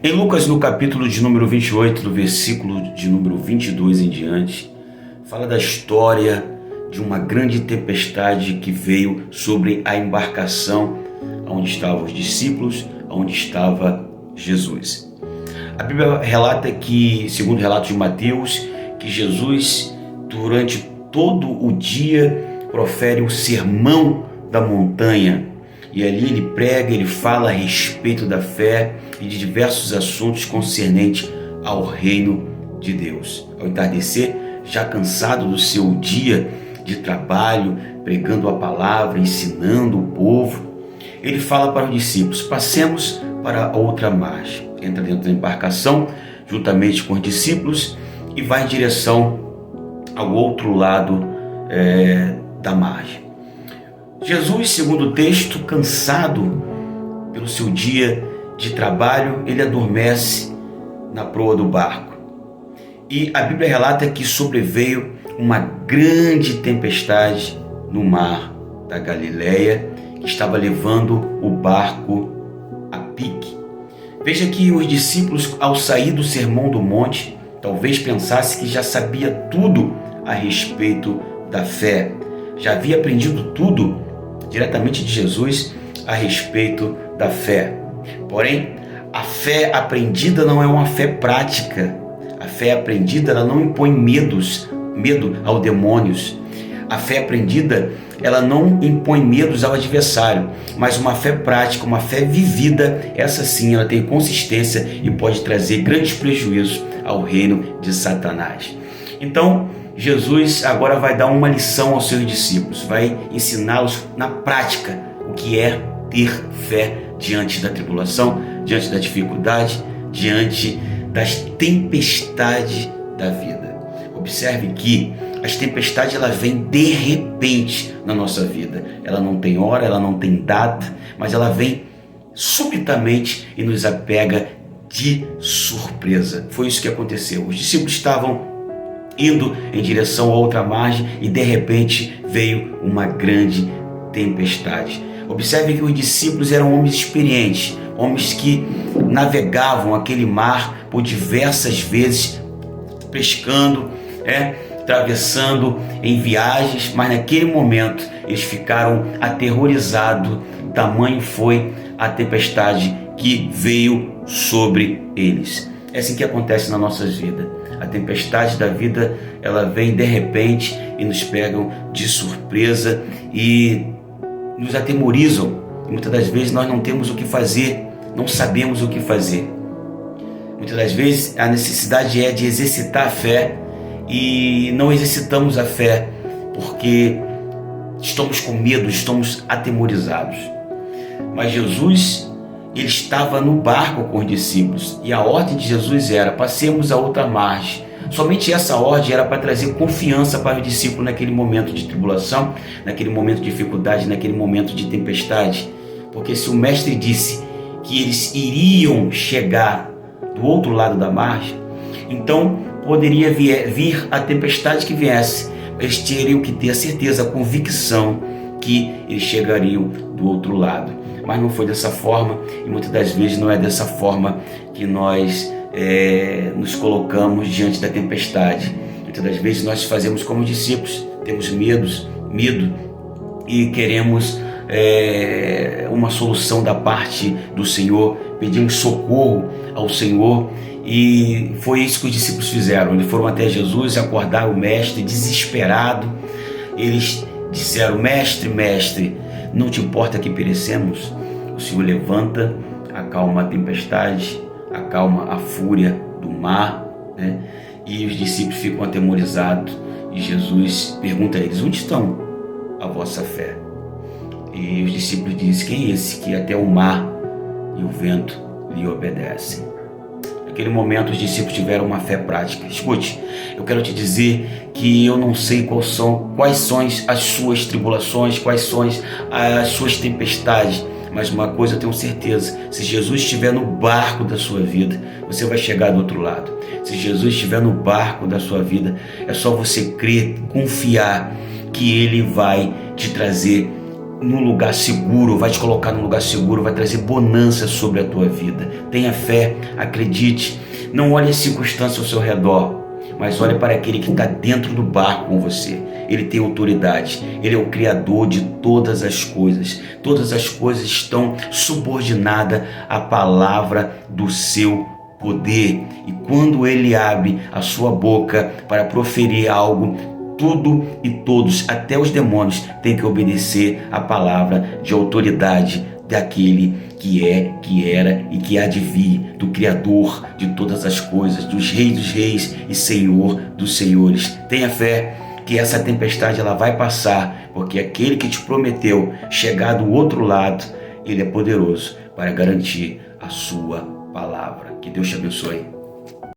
Em Lucas, no capítulo de número 28, do versículo de número 22 em diante, fala da história de uma grande tempestade que veio sobre a embarcação onde estavam os discípulos, onde estava Jesus. A Bíblia relata que, segundo o relato de Mateus, que Jesus, durante todo o dia, profere o sermão da montanha. E ali ele prega, ele fala a respeito da fé e de diversos assuntos concernentes ao reino de Deus. Ao entardecer, já cansado do seu dia de trabalho, pregando a palavra, ensinando o povo, ele fala para os discípulos: passemos para a outra margem. Entra dentro da embarcação, juntamente com os discípulos, e vai em direção ao outro lado da margem. Jesus, segundo o texto, cansado pelo seu dia de trabalho, ele adormece na proa do barco. E a Bíblia relata que sobreveio uma grande tempestade no mar da Galileia, que estava levando o barco a pique. Veja que os discípulos, ao sair do Sermão do Monte, talvez pensassem que já sabia tudo a respeito da fé. Já havia aprendido tudo diretamente de Jesus a respeito da fé. Porém, a fé aprendida não é uma fé prática. A fé aprendida, ela não impõe medo aos demônios. A fé aprendida, ela não impõe medos ao adversário, mas uma fé prática, uma fé vivida, essa sim, ela tem consistência e pode trazer grandes prejuízos ao reino de Satanás. Então, Jesus agora vai dar uma lição aos seus discípulos, vai ensiná-los na prática o que é ter fé diante da tribulação, diante da dificuldade, diante das tempestades da vida. Observe que as tempestades, ela vem de repente na nossa vida. Ela não tem hora, ela não tem data, mas ela vem subitamente e nos apega de surpresa. Foi isso que aconteceu. Os discípulos estavam indo em direção a outra margem e de repente veio uma grande tempestade. Observe que os discípulos eram homens experientes, homens que navegavam aquele mar por diversas vezes, pescando, atravessando em viagens, mas naquele momento eles ficaram aterrorizados, tamanho foi a tempestade que veio sobre eles. É assim que acontece nas nossas vidas. A tempestade da vida, ela vem de repente e nos pegam de surpresa e nos atemorizam. E muitas das vezes nós não temos o que fazer, não sabemos o que fazer. Muitas das vezes a necessidade é de exercitar a fé e não exercitamos a fé porque estamos com medo, estamos atemorizados. Mas Jesus, ele estava no barco com os discípulos e a ordem de Jesus era: passemos a outra margem. Somente essa ordem era para trazer confiança para os discípulos naquele momento de tribulação, naquele momento de dificuldade, naquele momento de tempestade. Porque se o mestre disse que eles iriam chegar do outro lado da margem, então poderia vir a tempestade que viesse. Eles teriam que ter a certeza, a convicção que eles chegariam do outro lado. Mas não foi dessa forma e muitas das vezes não é dessa forma que nós nos colocamos diante da tempestade. Muitas das vezes nós fazemos como os discípulos, temos medo e queremos uma solução da parte do Senhor, pedimos socorro ao Senhor. E foi isso que os discípulos fizeram. Eles foram até Jesus, acordaram o mestre desesperado. Eles disseram: mestre, não te importa que perecemos? O Senhor levanta, acalma a tempestade, acalma a fúria do mar, e os discípulos ficam atemorizados. E Jesus pergunta a eles: onde estão a vossa fé? E os discípulos dizem: quem é esse que até o mar e o vento lhe obedecem? Naquele momento os discípulos tiveram uma fé prática. Escute, eu quero te dizer que eu não sei quais são as suas tribulações, quais são as suas tempestades, mas uma coisa eu tenho certeza: se Jesus estiver no barco da sua vida, você vai chegar do outro lado. Se Jesus estiver no barco da sua vida, é só você crer, confiar que Ele vai te trazer num lugar seguro, vai te colocar num lugar seguro, vai trazer bonança sobre a tua vida. Tenha fé, acredite, não olhe as circunstâncias ao seu redor, mas olhe para aquele que está dentro do barco com você. Ele tem autoridade, ele é o Criador de todas as coisas estão subordinadas à palavra do seu poder, e quando ele abre a sua boca para proferir algo, tudo e todos, até os demônios, têm que obedecer à palavra de autoridade daquele que é, que era e que há de vir, do Criador de todas as coisas, dos reis e Senhor dos senhores. Tenha fé que essa tempestade ela vai passar, porque aquele que te prometeu chegar do outro lado, ele é poderoso para garantir a sua palavra. Que Deus te abençoe.